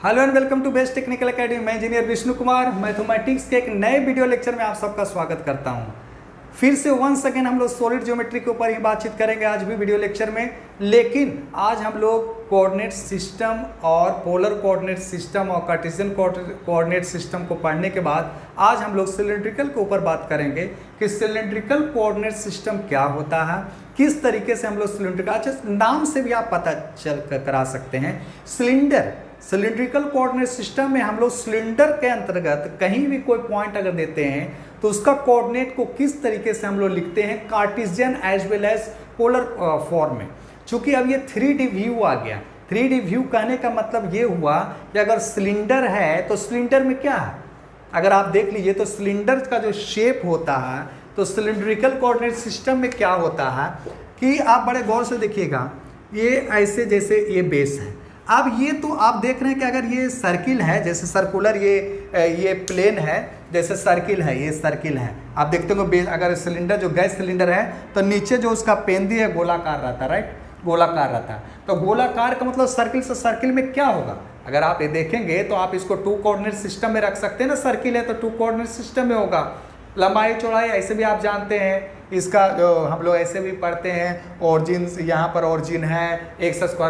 Hello and welcome to best technical academy. मैं engineer Vishnu Kumar mathematics के एक नए वीडियो लेक्चर में आप सबका स्वागत करता हूं। फिर से वंस अगेन हम लोग सॉलिड ज्योमेट्री के ऊपर ही बातचीत करेंगे आज भी वीडियो लेक्चर में। लेकिन आज हम लोग कोऑर्डिनेट सिस्टम और पोलर कोऑर्डिनेट सिस्टम और कार्टेशियन कोऑर्डिनेट सिस्टम को पढ़ने के बाद आज हम लोग सिलेंड्रिकल के ऊपर बात करेंगे कि सिलेंड्रिकल कोऑर्डिनेट सिस्टम क्या होता है, किस तरीके से हम लोग सिलेंड्रिकल, अच्छा नाम से भी आप पता चल करा सकते हैं। सिलेंड्रिकल कोऑर्डिनेट सिस्टम में हम लोग सिलेंडर के अंतर्गत कहीं भी कोई पॉइंट अगर देते हैं तो उसका कोऑर्डिनेट को किस तरीके से हम लोग लिखते हैं Cartesian as well as polar form में। चूंकि अब ये 3D व्यू आ गया। 3D व्यू कहने का मतलब ये हुआ कि अगर सिलेंडर है तो सिलेंडर में क्या है, अगर आप देख लीजिए तो सिलेंडर का जो शेप होता है तो सिलेंड्रिकल कोऑर्डिनेट सिस्टम में क्या होता है कि आप बड़े गौर से देखिएगा, ये ऐसे जैसे ये बेस है। अब ये तो आप देख रहे हैं कि अगर ये सर्किल है, जैसे सर्कुलर ये प्लेन है, जैसे सर्किल है, ये सर्किल है, आप देखते हो बेस। अगर सिलेंडर जो गैस सिलेंडर है तो नीचे जो उसका पेंदी है गोलाकार रहता है, राइट, गोलाकार रहता है। तो गोलाकार का मतलब सर्किल से सर्किल में क्या होगा, अगर आप ये देखेंगे तो आप इसको 2 कोऑर्डिनेट सिस्टम में रख सकते हैं ना। सर्किल है तो 2 कोऑर्डिनेट सिस्टम में होगा। लंबाई चौड़ाई ऐसे भी आप जानते हैं, इसका जो हम लोग ऐसे भी पढ़ते हैं, ऑरिजिन यहाँ पर ऑरिजिन है x² + y²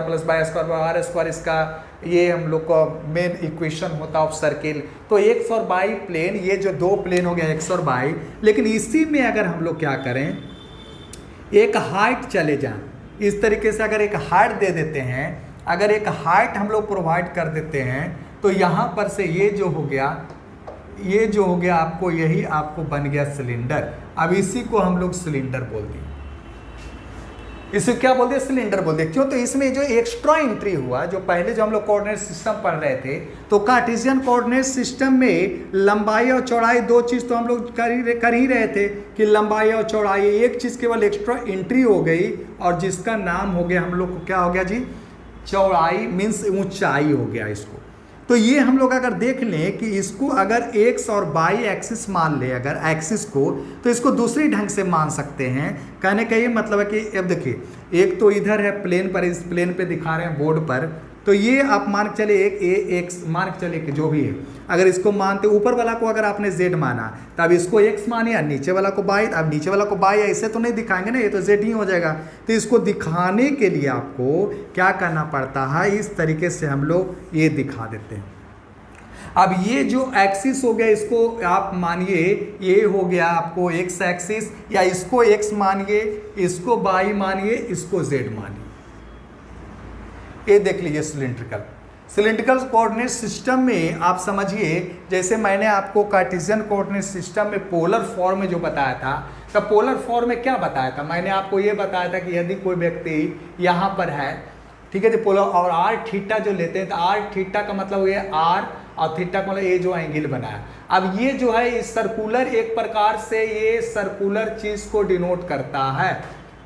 r², इसका ये हम लोग का मेन इक्वेशन होता है ऑफ सर्किल। तो x और y प्लेन, ये जो 2 प्लेन हो गया x और y, लेकिन इसी में अगर हम लोग क्या करें, एक हाइट चले जाएं, इस तरीके से अगर एक हाइट दे देते हैं, अगर एक हाइट हम लोग प्रोवाइड कर देते हैं तो यहाँ पर से ये जो हो गया आपको, यही आपको बन गया सिलेंडर। अब इसी को हम लोग सिलेंडर बोल दिए, इसे क्या बोल दिए, सिलेंडर बोल दिए। क्यों, तो इसमें जो एक्स्ट्रा एंट्री हुआ, जो पहले जो हम लोग कोऑर्डिनेट सिस्टम पढ़ रहे थे, तो कार्टेशियन कोऑर्डिनेट सिस्टम में लंबाई और चौड़ाई 2 चीज़ तो हम लोग कर ही रहे थे कि लंबाई और चौड़ाई, एक चीज़ केवल एक्स्ट्रा एंट्री हो गई और जिसका नाम हो गया हम लोग को क्या हो गया जी, चौड़ाई मीन्स ऊंचाई हो गया इसको। तो ये हम लोग अगर देख लें कि इसको अगर x और y एक्सिस मान ले, अगर एक्सिस को, तो इसको दूसरी ढंग से मान सकते हैं। कहने का ये मतलब है कि अब देखिए, एक तो इधर है प्लेन पर, इस प्लेन पे दिखा रहे हैं बोर्ड पर, तो ये आप मान के चले एक x मान के चले कि जो भी है, अगर इसको मानते ऊपर वाला को अगर आपने z माना तब इसको x मानिए, नीचे वाला को y, अब नीचे वाला को y ऐसे तो नहीं दिखाएंगे ना, ये तो z ही हो जाएगा। तो इसको दिखाने के लिए आपको क्या करना पड़ता है, इस तरीके से हम लोग ये दिखा देते हैं। अब ये जो एक्सिस हो गया, इसको आप मानिए ये हो गया आपको x एक्सिस, या इसको x मानिए, इसको y मानिए, इसको z मानिए। ये देख लीजिए सिलेंड्रिकल कोऑर्डिनेट सिस्टम में आप समझिए, जैसे मैंने आपको कार्टेशियन कोऑर्डिनेट सिस्टम में पोलर फॉर्म में जो बताया था, तो पोलर फॉर्म में क्या बताया था, मैंने आपको ये बताया था कि यदि कोई व्यक्ति यहाँ पर है, ठीक है जी, पोलर, और आर थीटा जो लेते हैं, तो आर थीटा का मतलब ये आर और थीटा का मतलब ये जो एंगल बनाया। अब ये जो है इस सर्कुलर, एक प्रकार से ये सर्कुलर चीज को डिनोट करता है,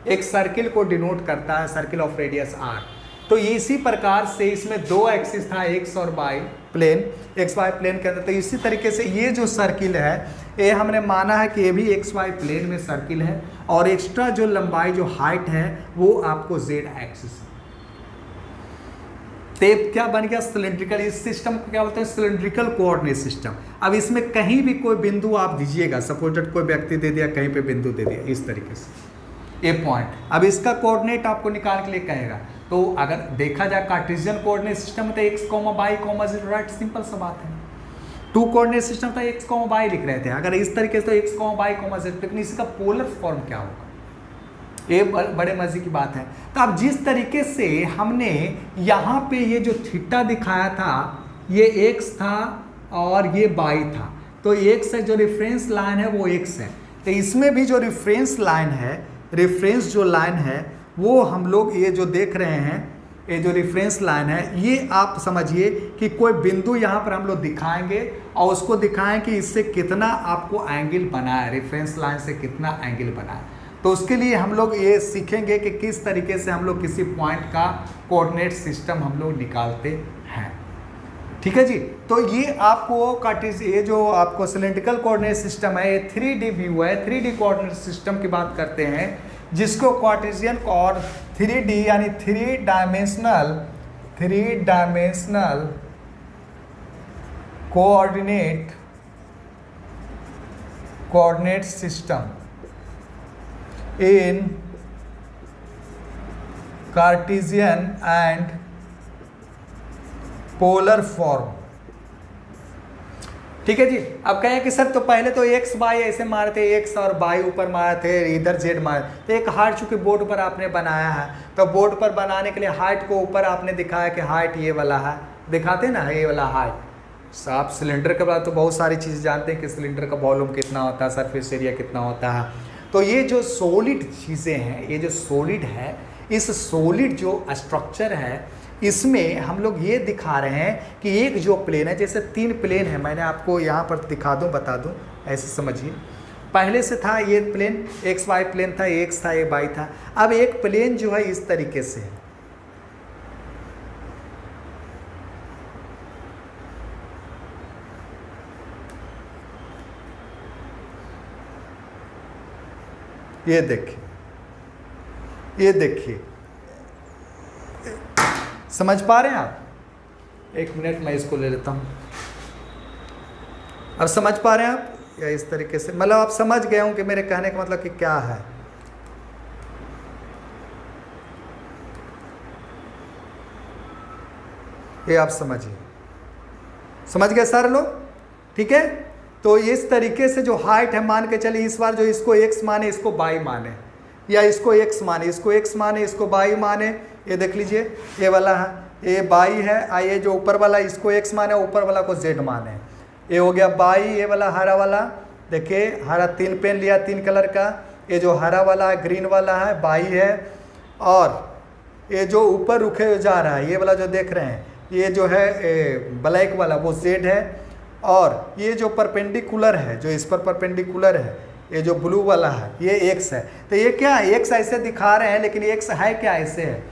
एक सर्किल को डिनोट करता है, सर्किल ऑफ रेडियस आर। तो इसी प्रकार से इसमें 2 एक्सिस था, x और y प्लेन, xy प्लेन के अंदर। तो इसी तरीके से ये जो सर्किल है, ये हमने माना है कि ये भी xy प्लेन में सर्किल है, और एक्स्ट्रा जो लंबाई जो हाइट है वो आपको z एक्सिस है। तो क्या बन गया, सिलेंड्रिकल। इस सिस्टम को क्या बोलते हैं, सिलेंड्रिकल कोऑर्डिनेट सिस्टम। अब इसमें कहीं भी कोई बिंदु आप दीजिएगा, सपोजेड कोई व्यक्ति दे दिया, कहीं पे बिंदु दे दिया, इस तरीके से ये पॉइंट, अब इसका कोऑर्डिनेट आपको निकाल के लिए कहेगा। तो अगर देखा जाए कार्टेशियन कोऑर्डिनेट सिस्टम में तो x, y, z, right, simple सा बात है। 2 कोऑर्डिनेट सिस्टम था, x, y लिख रहे थे, अगर इस तरीके से तो x, y, z, लेकिन इसका पोलर फॉर्म क्या होगा, ये बड़े मजे की बात है। तो अब जिस तरीके से हमने यहाँ पे ये जो थीटा दिखाया था, ये x था और ये y था, तो x है जो रेफरेंस लाइन है वो x है। तो इसमें भी जो रेफरेंस लाइन है, रेफरेंस जो लाइन है वो हम लोग ये जो देख रहे हैं, ये जो रेफरेंस लाइन है, ये आप समझिए कि कोई बिंदु यहाँ पर हम लोग दिखाएंगे और उसको दिखाएं कि इससे कितना आपको एंगल बना है, रेफरेंस लाइन से कितना एंगल बना है। तो उसके लिए हम लोग ये सीखेंगे कि किस तरीके से हम लोग किसी पॉइंट का कोऑर्डिनेट सिस्टम हम लोग निकालते हैं, ठीक है जी। तो ये आपको ये जो आपको सिलेंड्रिकल कोऑर्डिनेट सिस्टम है, ये 3D व्यू है, 3D कोऑर्डिनेट सिस्टम की बात करते हैं, जिसको कार्टेशियन और 3D यानी 3 dimensional coordinate system in Cartesian and polar form. ठीक है जी। अब कहें कि सर तो पहले तो एक्स वाई ऐसे मारे थे, एक्स और वाई ऊपर मारे थे, इधर जेड मारे, तो एक हार्ट चूंकि बोर्ड पर आपने बनाया है, तो बोर्ड पर बनाने के लिए हाइट को ऊपर आपने दिखाया कि हाइट ये वाला है, दिखाते ना ये वाला हाइट। आप सिलेंडर के बाद तो बहुत सारी चीज़ें जानते हैं कि सिलेंडर का वॉल्यूम कितना होता है, सरफेस एरिया कितना होता है। तो ये जो सॉलिड चीज़ें हैं, ये जो सॉलिड है, इस सॉलिड जो स्ट्रक्चर है इसमें हम लोग ये दिखा रहे हैं कि एक जो प्लेन है, जैसे 3 प्लेन है, मैंने आपको यहाँ पर दिखा दूँ, बता दूँ, ऐसे समझिए। पहले से था ये प्लेन, एक्स वाई प्लेन था, एक्स था, ये वाई था। अब एक प्लेन जो है इस तरीके से है, ये देखिए, ये देखिए, समझ पा रहे हैं आप? एक मिनट मैं इसको ले लेता हूं। अब समझ पा रहे हैं आप? या इस तरीके से, मतलब आप समझ गए हों कि मेरे कहने का मतलब कि क्या है। ये आप समझिए, समझ गए सारे लोग? ठीक है। तो इस तरीके से जो हाइट है, मान के चलिए इस बार जो इसको x माने, इसको y माने, या इसको x माने, इसको x माने, इसको y माने, ये देख लीजिए, ये वाला है, ये y है, ये जो ऊपर वाला इसको x माने, ऊपर वाला को z माने, ये हो गया y। ये वाला हरा वाला, देखिए हरा 3 पेन लिया 3 कलर का, ये जो हरा वाला है, ग्रीन वाला है, y है, और ये जो ऊपर रुके जा रहा है, ये वाला जो देख रहे हैं, ये जो है ब्लैक वाला, वो z है, और ये जो परपेंडिकुलर है, जो इस पर परपेंडिकुलर है, ये जो ब्लू वाला है, ये x है। तो ये क्या है, x ऐसे दिखा रहे हैं, लेकिन x है क्या, ऐसे है,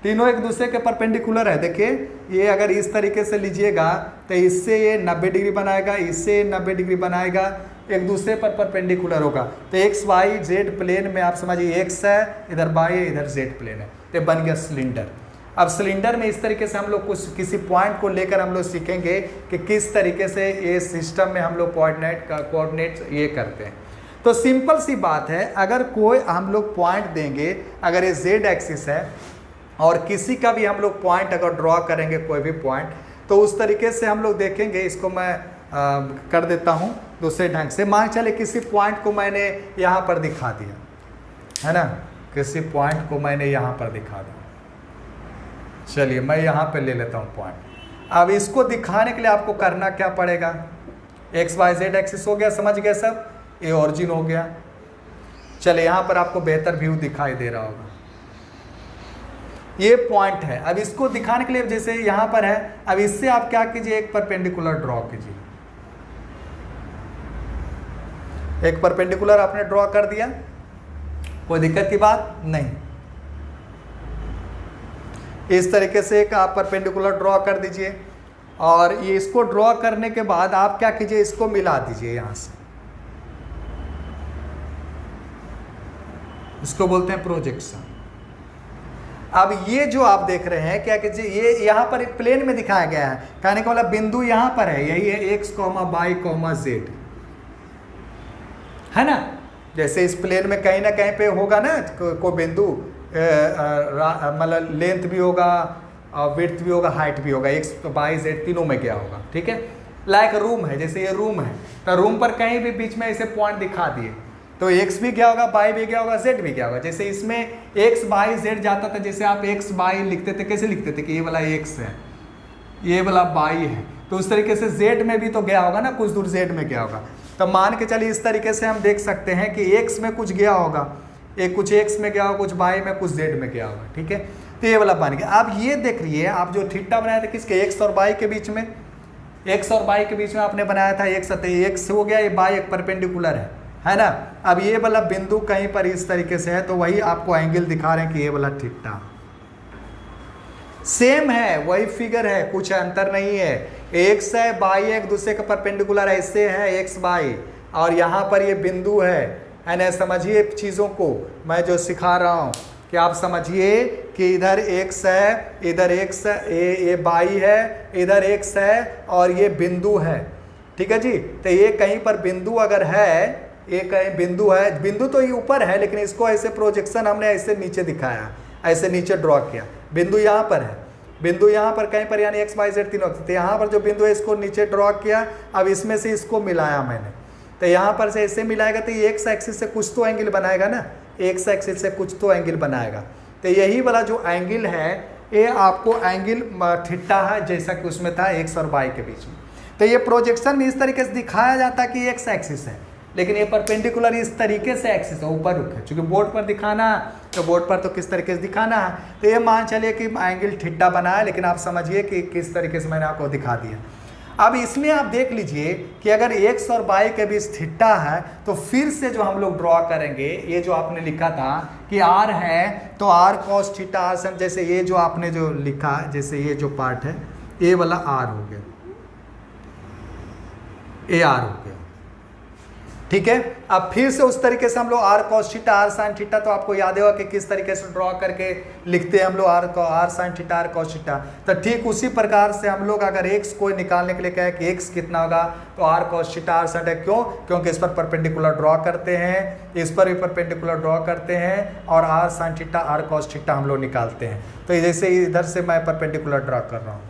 तीनों एक दूसरे के परपेंडिकुलर है। देखिए ये अगर इस तरीके से लीजिएगा तो इससे ये 90 डिग्री बनाएगा, इससे 90 डिग्री बनाएगा, एक दूसरे पर परपेंडिकुलर होगा। तो एक्स वाई जेड प्लेन में आप समझिए x है, इधर y है, इधर z प्लेन है, तो बन गया सिलेंडर। अब सिलेंडर में इस तरीके से हम लोग कुछ किसी पॉइंट को लेकर हम लोग सीखेंगे कि किस तरीके से ये सिस्टम में हम लोग कोऑर्डिनेट ये करते हैं। तो सिंपल सी बात है, अगर कोई हम लोग पॉइंट देंगे, अगर ये z एक्सिस है और किसी का भी हम लोग पॉइंट अगर ड्रॉ करेंगे, कोई भी पॉइंट, तो उस तरीके से हम लोग देखेंगे। इसको मैं कर देता हूँ दूसरे ढंग से। मान चले किसी पॉइंट को मैंने यहाँ पर दिखा दिया, है ना, किसी पॉइंट को मैंने यहाँ पर दिखा दिया, चलिए मैं यहाँ पे ले लेता हूँ पॉइंट। अब इसको दिखाने के लिए आपको करना क्या पड़ेगा, एक्स वाई जेड एक्सिस हो गया, समझ गए सब, ये ओरिजिन हो गया। चलिए यहाँ पर आपको बेहतर व्यू दिखाई दे रहा होगा, ये पॉइंट है। अब इसको दिखाने के लिए जैसे यहाँ पर है, अब इससे आप क्या कीजिए, एक परपेंडिकुलर ड्रॉ कीजिए। एक परपेंडिकुलर आपने ड्रॉ कर दिया, कोई दिक्कत की बात नहीं। इस तरीके से एक आप परपेंडिकुलर ड्रॉ कर दीजिए, और ये इसको ड्रॉ करने के बाद आप क्या कीजिए, इसको मिला दीजिए यहाँ से, इसको बोलते हैं प्रोजेक्शन। अब ये जो आप देख रहे हैं, क्या कीजिए, ये यहाँ पर एक प्लेन में दिखाया गया है, कहने का मतलब बिंदु यहाँ पर है, यही है x, y, z, है ना। जैसे इस प्लेन में कहीं ना कहीं पे होगा ना कोई बिंदु, मतलब लेंथ भी होगा, विड्थ भी होगा, हाइट भी होगा, x, y, z तीनों में गया होगा, ठीक है। लाइक रूम है, जैसे ये रूम है, तो रूम पर कहीं भी बीच में ऐसे पॉइंट दिखा दिए, तो x भी क्या होगा, y भी क्या होगा, z भी क्या होगा। जैसे इसमें x, y, z जाता था, जैसे आप x, y लिखते थे, कैसे लिखते थे कि ये वाला x है, ये वाला y है, तो उस तरीके से z में भी तो गया होगा ना, कुछ दूर z में गया होगा। तो मान के चलिए इस तरीके से हम देख सकते हैं कि x में कुछ गया होगा, एक कुछ x में गया होगा, कुछ y में, कुछ z में गया होगा, ठीक है। तो ये वाला बन गया। आप ये देख रही है, आप जो थीटा बनाया था किसके, x और y के बीच में, x और y के बीच में आपने बनाया था, x हो गया, ये y एक परपेंडिकुलर है ना। अब ये वाला बिंदु कहीं पर इस तरीके से है, तो वही आपको एंगल दिखा रहे हैं कि ये वाला थीटा सेम है, वही फिगर है, कुछ अंतर नहीं है। एक्स है, y एक दूसरे का परपेंडिकुलर ऐसे है एक्स वाई, और यहाँ पर ये बिंदु है ना। समझिए चीज़ों को मैं जो सिखा रहा हूँ, कि आप समझिए कि इधर x है, इधर x है, ये y है, इधर x है, और ये बिंदु है। ठीक है जी। तो ये कहीं पर बिंदु अगर है, ये कहीं बिंदु है, बिंदु तो ये ऊपर है लेकिन इसको ऐसे प्रोजेक्शन हमने ऐसे नीचे दिखाया, ऐसे नीचे ड्रॉ किया। बिंदु यहाँ पर है, बिंदु यहाँ पर कहीं पर, यानी एक्स वाई जेड तीनों, तो यहाँ पर जो बिंदु है इसको नीचे ड्रॉ किया। अब इसमें से इसको मिलाया मैंने, तो यहाँ पर से ऐसे मिलाएगा तो ये एक्स एक्सिस से कुछ तो एंगल बनाएगा ना, एक्स एक्सिस से कुछ तो एंगल बनाएगा। तो यही वाला जो एंगल है ये आपको एंगल थीटा है, जैसा कि उसमें था एक्स और वाई के बीच में। तो ये प्रोजेक्शन में इस तरीके से दिखाया जाता है कि एक्स एक्सिस है, लेकिन ये परपेंडिकुलर इस तरीके से एक्सिस है, ऊपर रुख है, क्योंकि बोर्ड पर दिखाना है तो बोर्ड पर तो किस तरीके से दिखाना है। तो ये मान चलिए कि एंगल थीटा बना है, लेकिन आप समझिए कि किस तरीके से मैंने आपको दिखा दिया। अब इसमें आप देख लीजिए कि अगर एक्स और वाई के बीच थीटा है तो फिर से जो हम लोग ड्रॉ करेंगे, ये जो आपने लिखा था कि आर है तो आर कॉस थीटा आर सन, जैसे ये जो आपने जो लिखा, जैसे ये जो पार्ट है ये वाला आर हो गया, ये आर हो गया, ठीक है। अब फिर से उस तरीके से हम लोग R cos theta R sine theta, तो आपको याद होगा कि किस तरीके से ड्रॉ करके लिखते हैं हम लोग R sine theta R cos theta. तो ठीक उसी प्रकार से हम लोग अगर एक्स को निकालने के लिए कहें कि एक्स कितना होगा, तो R cos theta R sine, क्यों? क्योंकि इस पर परपेंडिकुलर ड्रॉ करते हैं, इस पर भी परपेंडिकुलर ड्रॉ करते हैं, और R sine theta R cos theta हम लोग निकालते हैं। तो जैसे इधर से मैं परपेंडिकुलर ड्रॉ कर रहा हूँ,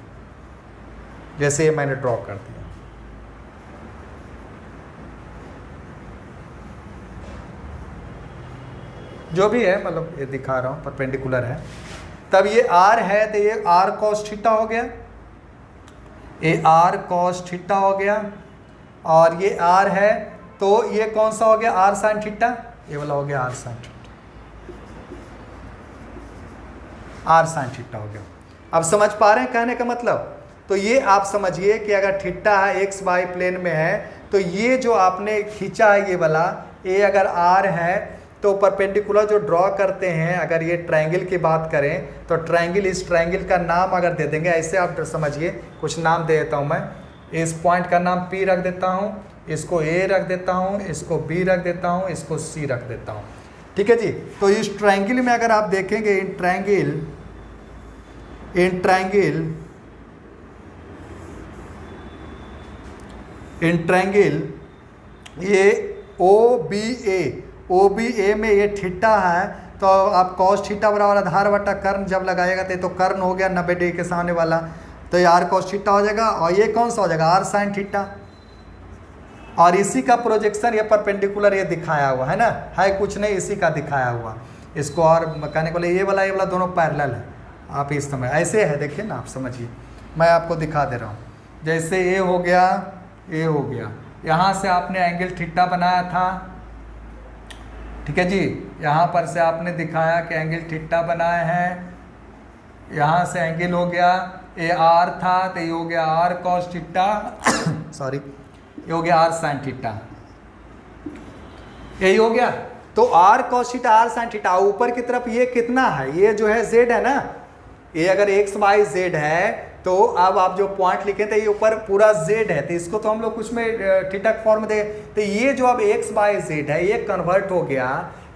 जैसे ये मैंने ड्रॉ कर दिया, जो भी है, मतलब ये दिखा रहा हूँ परपेंडिकुलर है। तब ये आर है तो ये आर कॉस थीटा हो गया, ये आर कॉस थीटा हो गया, और ये आर है तो ये कौन सा हो गया, आर साइन थीटा, ये वाला हो गया R sine theta, R sine theta हो गया। अब समझ पा रहे हैं कहने का मतलब? तो ये आप समझिए कि अगर थीटा है एक्स वाई प्लेन में है, तो ये जो आपने खींचा है ये वाला, ये अगर आर है तो परपेंडिकुलर जो ड्रॉ करते हैं, अगर ये ट्रायंगल की बात करें तो ट्रायंगल, इस ट्रायंगल का नाम अगर दे देंगे, ऐसे आप समझिए, कुछ नाम दे देता हूँ मैं, इस पॉइंट का नाम P रख देता हूँ, इसको A रख देता हूँ, इसको B रख देता हूँ, इसको C रख देता हूँ, ठीक है जी। तो इस ट्रायंगल में अगर आप देखेंगे, इन ट्रायंगल ये OBA में ये थीटा है, तो आप कॉस थीटा बराबर आधार बटा कर्ण जब लगाएगा तो कर्ण हो गया 90 डिग्री के सामने वाला, तो ये आर कॉस थीटा हो जाएगा, और ये कौन सा हो जाएगा, आर साइन थीटा। और इसी का प्रोजेक्शन ये परपेंडिकुलर ये दिखाया हुआ है ना, है कुछ नहीं, इसी का दिखाया हुआ। इसको और कहने को ये वाला दोनों पैरेलल है, आप इस समय ऐसे है, देखिए ना, आप समझिए, मैं आपको दिखा दे रहा हूँ। जैसे ये हो गया, ये हो गया, यहाँ से आपने एंगल थीटा बनाया था, ठीक है जी, यहाँ पर से आपने दिखाया कि एंगल थीटा बनाए हैं, यहाँ से एंगल हो गया, ये आर था तो ये हो गया आर कॉस थीटा सॉरी, ये हो गया आर साइन थीटा, यही हो गया। तो R cos theta R sine theta, ऊपर की तरफ ये कितना है, ये जो है जेड है ना, ये अगर एक्स वाई जेड है, तो अब आप जो पॉइंट लिखे थे ये ऊपर पूरा जेड है, तो इसको तो हम लोग कुछ में थीटा फॉर्म दे, तो ये जो अब एक्स वाई जेड है ये कन्वर्ट हो गया,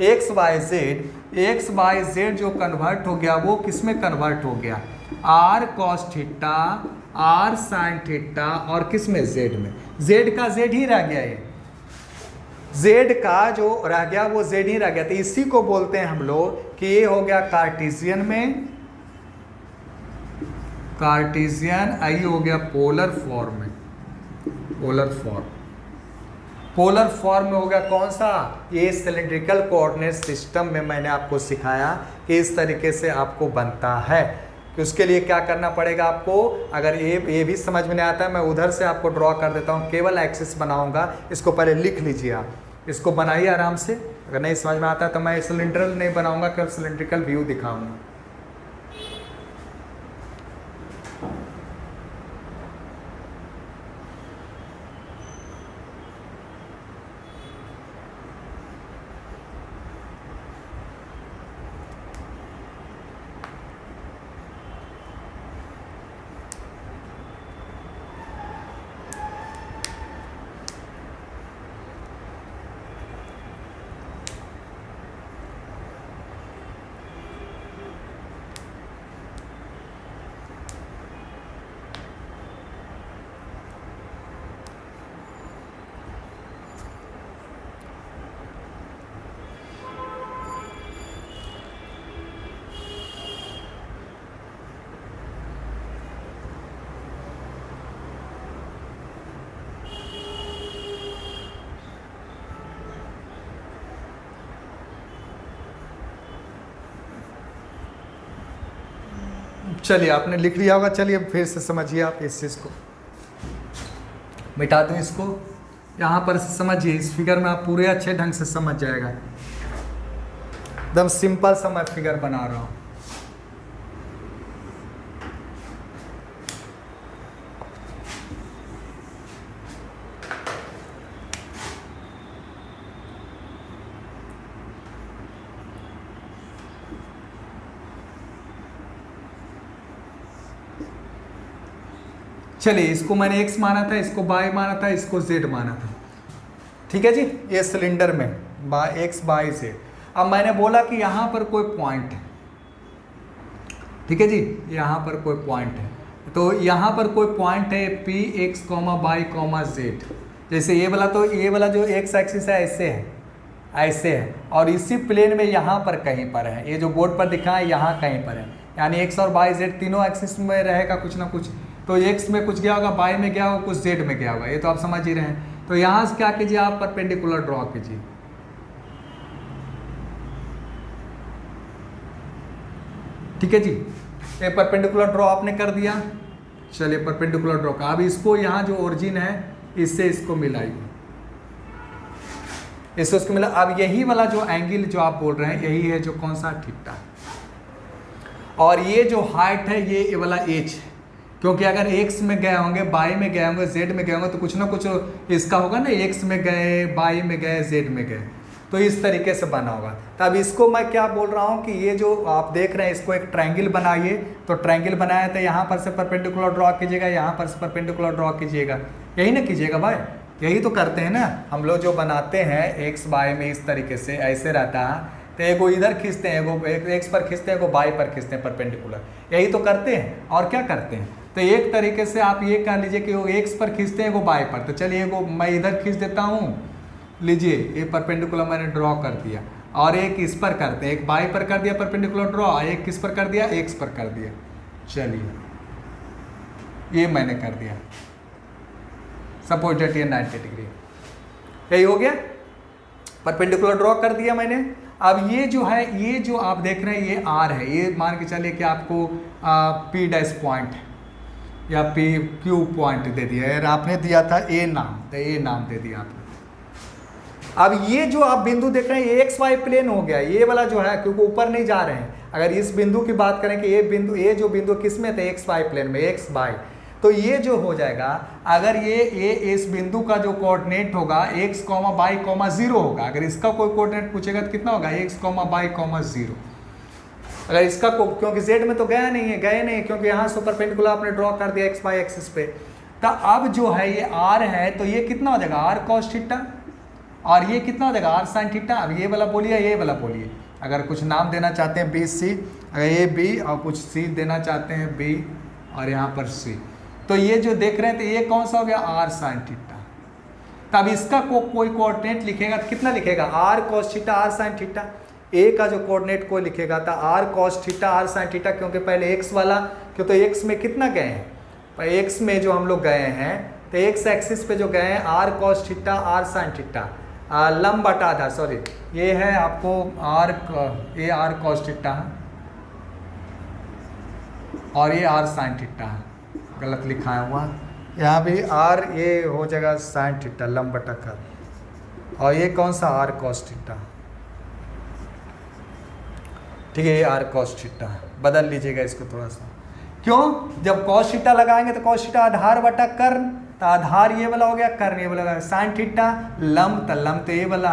एक्स वाई जेड जो कन्वर्ट हो गया वो किस में कन्वर्ट हो गया, R cos theta R sine theta, और किस में, जेड में। जेड का जेड ही रह गया, ये जेड का जो रह गया वो जेड ही रह गया, तो इसी को बोलते हैं हम लोग कि ये हो गया कार्टेशियन में, कार्टेशियन, आई हो गया पोलर फॉर्म में, पोलर फॉर्म में हो गया कौन सा, ये सिलिंड्रिकल कोऑर्डिनेट सिस्टम में मैंने आपको सिखाया कि इस तरीके से आपको बनता है। कि उसके लिए क्या करना पड़ेगा आपको, अगर ये भी समझ में नहीं आता है, मैं उधर से आपको ड्रॉ कर देता हूँ, केवल एक्सिस बनाऊंगा, इसको पहले लिख लीजिए आप, इसको बनाइए आराम से। अगर नहीं समझ में आता है तो मैं सिलेंड्रल नहीं बनाऊंगा, केवल सिलेंड्रिकल व्यू दिखाऊंगा। चलिए आपने लिख लिया होगा, चलिए फिर से समझिए आप इस चीज़ को। मिटा दूँ इसको, यहाँ पर समझिए, इस फिगर में आप पूरे अच्छे ढंग से समझ जाएगा। एकदम सिंपल सा मैं फिगर बना रहा हूँ। चलिए इसको मैंने x माना था, इसको y माना था, इसको z माना था। ठीक है जी, ये सिलेंडर में x बाई z। अब मैंने बोला कि यहाँ पर कोई पॉइंट है, ठीक है जी, यहाँ पर कोई पॉइंट है, तो यहाँ पर कोई पॉइंट है p x, y, z। जैसे ये वाला, तो ये वाला जो x एक्सिस है ऐसे है, ऐसे है, और इसी प्लेन में यहाँ पर कहीं पर है, ये जो बोर्ड पर दिखा है यहाँ कहीं पर है, यानी x और y z तीनों एक्सिस में रहेगा कुछ ना कुछ। तो x में कुछ गया होगा, y में गया होगा, कुछ z में गया होगा, ये तो आप समझ ही रहे हैं। तो यहाँ से क्या कीजिए, आप परपेंडिकुलर ड्रॉ कीजिए। ठीक है जी, ये परपेंडिकुलर ड्रॉ आपने कर दिया। चलिए परपेंडिकुलर ड्रॉ का, अब इसको यहाँ जो ओरिजिन है इससे इसको मिलाइए, इससे उसको मिला। अब यही वाला जो एंगल जो आप बोल रहे हैं यही है जो कौन सा, थीटा। और ये जो हाइट है ये वाला h है, क्योंकि अगर x में गए होंगे, y में गए होंगे, z में गए होंगे, तो कुछ ना कुछ इसका होगा ना, x में गए, y में गए, z में गए, तो इस तरीके से बना होगा। तो अब इसको मैं क्या बोल रहा हूँ कि ये जो आप देख रहे हैं इसको एक ट्रायंगल बनाइए। तो ट्रायंगल बनाया तो यहाँ पर से परपेंडिकुलर ड्रॉ कीजिएगा, यहाँ पर से परपेंडिकुलर ड्रॉ कीजिएगा, यही ना कीजिएगा भाई, यही तो करते हैं ना हम लोग जो बनाते हैं x y में इस तरीके से ऐसे रहता है, तो एगो इधर खींचते हैं, एगो x पर खींचते हैं, एगो y पर खींचते हैं परपेंडिकुलर, यही तो करते हैं। और क्या करते हैं, तो एक तरीके से आप ये कह लीजिए कि वो x पर खींचते हैं, एगो y पर। तो चलिए एगो मैं इधर खींच देता हूँ, लीजिए ये परपेंडिकुलर मैंने ड्रॉ कर दिया, और एक इस पर करते हैं, एक y पर कर दिया परपेंडिकुलर ड्रॉ, एक किस पर कर दिया, x पर कर दिया। चलिए ये मैंने कर दिया, सपोज दैट ये 90 डिग्री, यही हो गया, परपेंडिकुलर ड्रॉ कर दिया मैंने। अब ये जो है, ये जो आप देख रहे हैं ये r है, ये मान के चलिए कि आपको p डैश पॉइंट या p q पॉइंट दे दिया, यार आपने दिया था a नाम, तो a नाम दे दिया आपने। अब ये जो आप बिंदु देख रहे हैं ये एक्स वाई प्लेन हो गया, ये वाला जो है, क्योंकि ऊपर नहीं जा रहे हैं। अगर इस बिंदु की बात करें कि ये जो बिंदु किस में थे, एक्स वाई प्लेन में, एक्स वाई, तो ये जो हो जाएगा, अगर ये इस बिंदु का जो कोऑर्डिनेट होगा x, y, 0 होगा। अगर इसका कोई कोऑर्डिनेट पूछेगा तो कितना होगा, x, y, 0। अगर इसका क्योंकि z में तो गए नहीं, क्योंकि यहाँ से परपेंडिकुलर आपने ड्रॉ कर दिया x y एक्सिस पे। तो अब जो है ये r है, तो ये कितना हो जाएगा, r cos थीटा, और ये कितना हो जाएगा, r sin थीटा। अब ये वाला बोलिए, ये वाला बोलिए, अगर कुछ नाम देना चाहते हैं b c, अगर ये b और कुछ c देना चाहते हैं b और यहाँ पर c, तो ये जो देख रहे हैं तो ये कौन सा हो गया, r sin थीटा। तब इसका कोई कोऑर्डिनेट लिखेगा तो कितना लिखेगा, r cos theta, r sin theta. a का जो कोऑर्डिनेट कोई लिखेगा था r cos theta, r sin theta, क्योंकि पहले x वाला, क्यों तो x में कितना गए हैं, x में जो हम लोग गए हैं, तो x एक्सिस पे जो गए हैं r cos theta, r sin theta, लंब बटा आधार, सॉरी ये है आपको ये r cos थीटा है और ये r sin थीटा है, गलत लिखा है हुआ, यहाँ भी r ये हो जाएगा sin थीटा लंब बटा कर, और ये कौन सा r cos थीटा, ठीक है, ये r cos थीटा, बदल लीजिएगा इसको थोड़ा सा। क्यों, जब cos थीटा लगाएंगे तो cos थीटा आधार बटा कर्ण, तो आधार ये वाला हो गया, कर्ण ये वाला हो गया, sin थीटा लंब, तो लंब तो ये वाला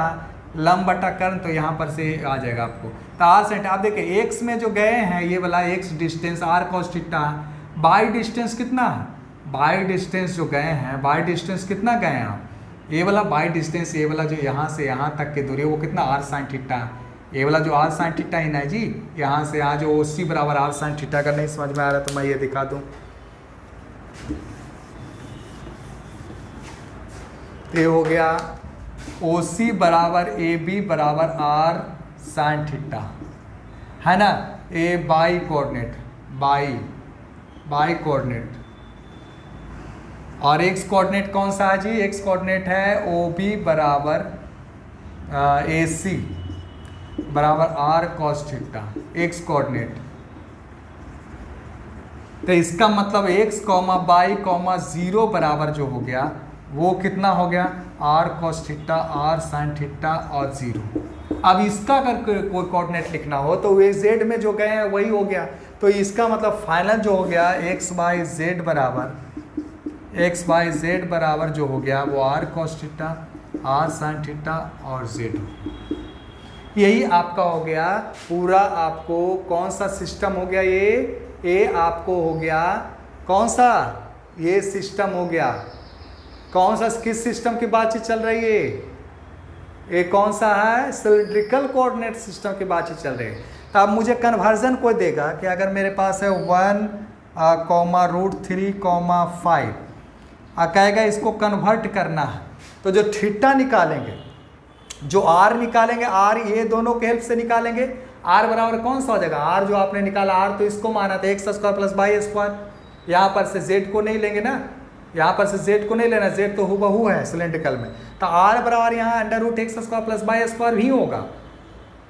लंब बटा कर्ण, तो यहाँ पर से आ जाएगा आपको। तो r sin, आप देखिए x में जो गए हैं ये वाला x distance r cos theta, by distance कितना है, बाई डिस्टेंस जो गए हैं, बाई डिस्टेंस कितना गए हैं आप, ये वाला बाई डिस्टेंस, ये वाला जो यहाँ से यहाँ तक की दूरी है वो कितना, r sin थीटा, ये वाला जो r sin थीटा ही ना जी, यहाँ से यहाँ जो OC बराबर r sin थीटा। अगर नहीं समझ में आ रहा तो मैं ये दिखा दूँ, ये हो गया OC बराबर AB बराबर r sin थीटा, है ना, ये बाई कोऑर्डिनेट, बाई कोऑर्डिनेट, और x कोऑर्डिनेट कौन सा है जी, x कोऑर्डिनेट है OB बराबर AC बराबर r cos theta, x coordinate, तो इसका मतलब x कॉमा बाई कॉमा 0 बराबर जो हो गया वो कितना हो गया r cos theta r sin theta और 0। अब इसका अगर कोई कोऑर्डिनेट लिखना हो तो वे z में जो गए हैं वही हो गया। तो इसका मतलब फाइनल जो हो गया x बाई जेड बराबर जो हो गया वो r cos theta r sin theta और z। यही आपका हो गया पूरा। आपको कौन सा सिस्टम हो गया ये आपको हो गया कौन सा ये सिस्टम हो गया। कौन सा किस सिस्टम की बातचीत चल रही है ये कौन सा है सिलिंड्रिकल कोऑर्डिनेट सिस्टम की बातचीत चल रही है। तो अब मुझे कन्वर्जन कोई देगा कि अगर मेरे पास है 1,√3,5 कहेगा इसको कन्वर्ट करना है तो जो थीटा निकालेंगे जो आर निकालेंगे आर ये दोनों के हेल्प से निकालेंगे। आर बराबर कौन सा हो जाएगा आर जो आपने निकाला आर तो इसको माना था X square plus Y square. यहाँ पर से जेड को नहीं लेंगे ना यहाँ पर से जेड को नहीं लेना जेड तो हुबहू है सिलेंड्रिकल में। तो आर बराबर यहाँ अंडर√x² प्लस वाई स्क्वायर भी होगा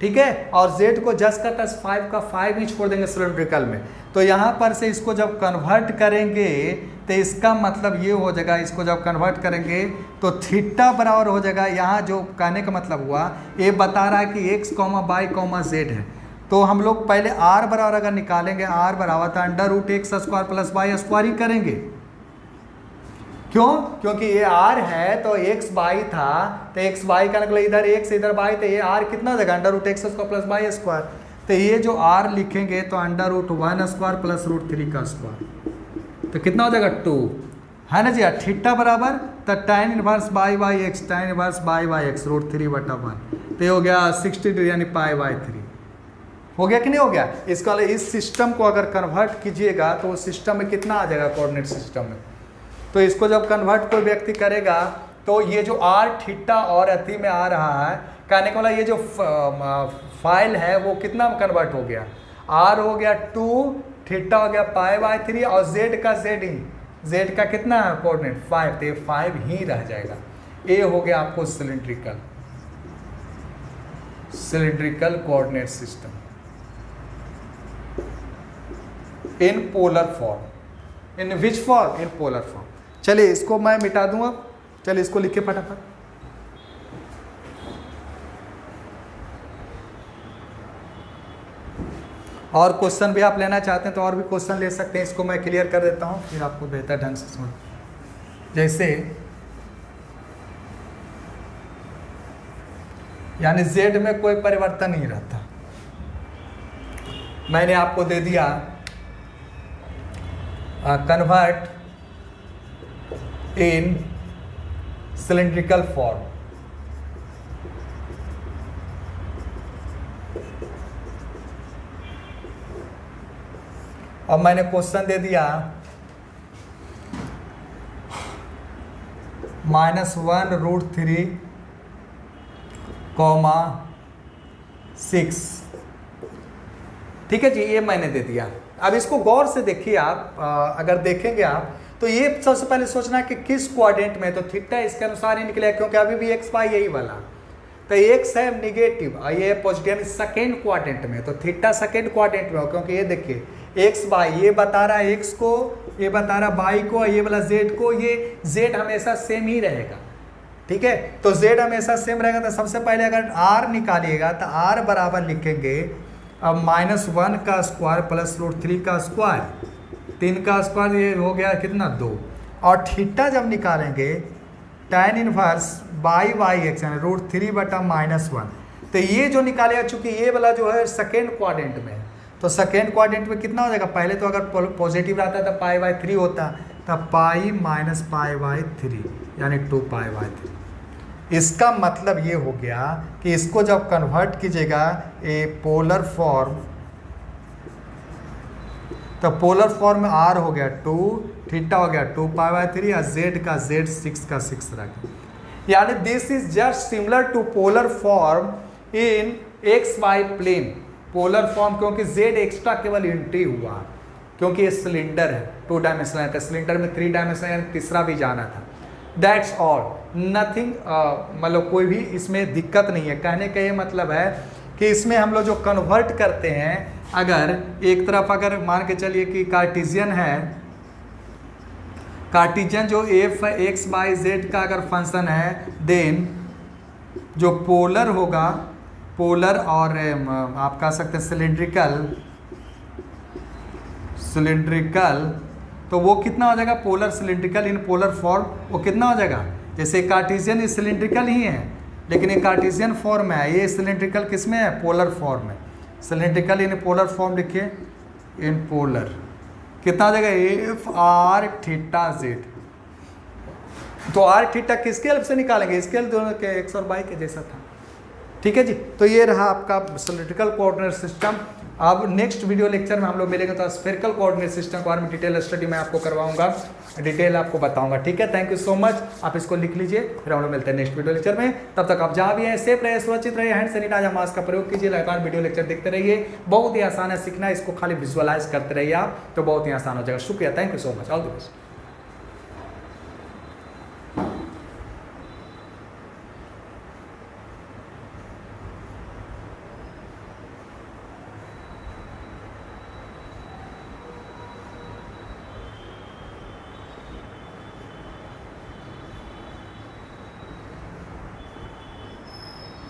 ठीक है। और जेड को जस्ट का तस 5 का 5 ही छोड़ देंगे सिलेंड्रिकल में। तो यहाँ पर से इसको जब कन्वर्ट करेंगे तो इसका मतलब ये हो जाएगा इसको जब कन्वर्ट करेंगे तो थीटा बराबर हो जाएगा। यहाँ जो कहने का मतलब हुआ ये बता रहा है कि x comma by comma Z है। तो हम लोग पहले r बराबर अगर निकालेंगे r बराबर था अंडर√x² प्लस वाई स्क्वायर ही करेंगे। क्यों क्योंकि ये r है तो x बाई था तो x बाई का मतलब इधर x इधर बाई तो ये r कितना हो जाएगा अंडर√x² प्लस वाई स्क्वायर। तो ये जो r लिखेंगे तो अंडर√1² प्लस √3 का स्क्वायर तो कितना हो जाएगा 2 है ना जी। थीटा बराबर तो tan inverse by by x tan inverse by by x √3/1 तो ये हो गया 60 डिग्री यानी π/3 हो गया कि नहीं हो गया। इसका इस सिस्टम को अगर कन्वर्ट कीजिएगा तो उस सिस्टम में कितना आ जाएगा कोऑर्डिनेट सिस्टम में। तो इसको जब कन्वर्ट कोई व्यक्ति करेगा तो ये जो r थीटा और अति में आ रहा है कहने का मतलब ये जो फाइल है वो कितना में कन्वर्ट हो गया r हो गया 2 थीटा हो गया π/3 और z का z का कितना है कोऑर्डिनेट 5 तो ये 5 ही रह जाएगा। ये हो गया आपको cylindrical coordinate system in polar form. In which form in polar form. चलिए इसको मैं मिटा दूं अब चलिए इसको लिखे फटाफट। और क्वेश्चन भी आप लेना चाहते हैं तो और भी क्वेश्चन ले सकते हैं। इसको मैं क्लियर कर देता हूं फिर आपको बेहतर ढंग से समझ। जैसे यानी z में कोई परिवर्तन नहीं रहता। मैंने आपको दे दिया कन्वर्ट इन सिलिंड्रिकल फॉर्म। और मैंने क्वेश्चन दे दिया -1√3,6 ठीक है जी ये मैंने दे दिया। अब इसको गौर से देखिए आप अगर देखेंगे आप तो ये सबसे पहले सोचना कि किस क्वाड्रेंट में तो थीटा इसके अनुसार ही निकलेगा क्योंकि अभी भी x बाई यही वाला तो x है नेगेटिव और ये पॉजिटिव सेकेंड क्वाड्रेंट में तो थीटा सेकेंड क्वाड्रेंट में हो क्योंकि ये देखिए x बाई ये बता रहा है x को ये बता रहा बाई को ये वाला z को ये z हमेशा सेम ही रहेगा ठीक है। तो z हमेशा सेम रहेगा तो सबसे पहले अगर r निकालिएगा तो r बराबर लिखेंगे अब -1 का स्क्वायर प्लस √3 का स्क्वायर 3 का स्क्वायर ये हो गया कितना 2 और थीटा जब निकालेंगे tan इनवर्स बाई एक्स यानी √3/-1 तो ये जो निकालेगा चूंकि ये वाला जो है सेकेंड क्वाड्रेंट में तो सेकेंड क्वाड्रेंट में कितना हो जाएगा पहले तो अगर पॉजिटिव रहता तो π/3 होता तब π - π/3 यानी 2π/3। इसका मतलब ये हो गया कि इसको जब कन्वर्ट कीजिएगा ए पोलर फॉर्म तो पोलर फॉर्म में r हो गया 2 थीटा हो गया 2π/3 और z का z 6 का 6 रख यानी this is just similar to polar form in xy plane. Polar form क्योंकि z एक्स्ट्रा केवल एंट्री हुआ क्योंकि ये सिलेंडर है 2 डायमेंशनल था सिलेंडर में 3 डायमेंशनल तीसरा भी जाना था। दैट्स ऑल नथिंग मतलब कोई भी इसमें दिक्कत नहीं है। कहने का ये मतलब है कि इसमें हम लोग जो कन्वर्ट करते हैं अगर एक तरफ अगर मान के चलिए कि कार्टिजियन है, कार्टिजियन जो एफ एक्स बाई जेड का अगर फंक्शन है, देन जो पोलर होगा, पोलर और आप कह सकते हैं सिलिंड्रिकल, तो वो कितना हो जाएगा, polar cylindrical in polar form, वो कितना हो जाएगा, जैसे कार्टिजियन सिलिंड्रिकल ही है लेकिन ये कार्टिजियन फॉर्म में है, ये सिलिंड्रिकल किस में है, पोलर फॉर्म में। सिलिंड्रिकल इन पोलर फॉर्म लिखिए, इन पोलर कितना आ जाएगा, एफ आर थीटा जेड। तो आर थीटा किसके हेल्प से निकालेंगे, इसके हेल्प दोनों के एक्स और वाई के जैसा था। ठीक है जी, तो ये रहा आपका सिलिंड्रिकल कोऑर्डिनेट सिस्टम। अब नेक्स्ट वीडियो लेक्चर में हम लोग मिलेंगे तो स्फेरिकल कोऑर्डिनेट सिस्टम के बारे में डिटेल स्टडी मैं आपको करवाऊंगा, डिटेल आपको बताऊंगा। ठीक है, थैंक यू सो मच, आप इसको लिख लीजिए, फिर हम लोग मिलते हैं नेक्स्ट वीडियो लेक्चर में। तब तक आप जहाँ भी हैं सेफ रहे, सुरक्षित रहिए, हैंड सैनिटाइजर मास्क का प्रयोग कीजिए, लगातार वीडियो लेक्चर देखते रहिए, बहुत ही आसान है सीखना, इसको खाली विजुअलाइज करते रहिए आप, तो बहुत ही आसान हो जाएगा। शुक्रिया, thank you so much, all the best.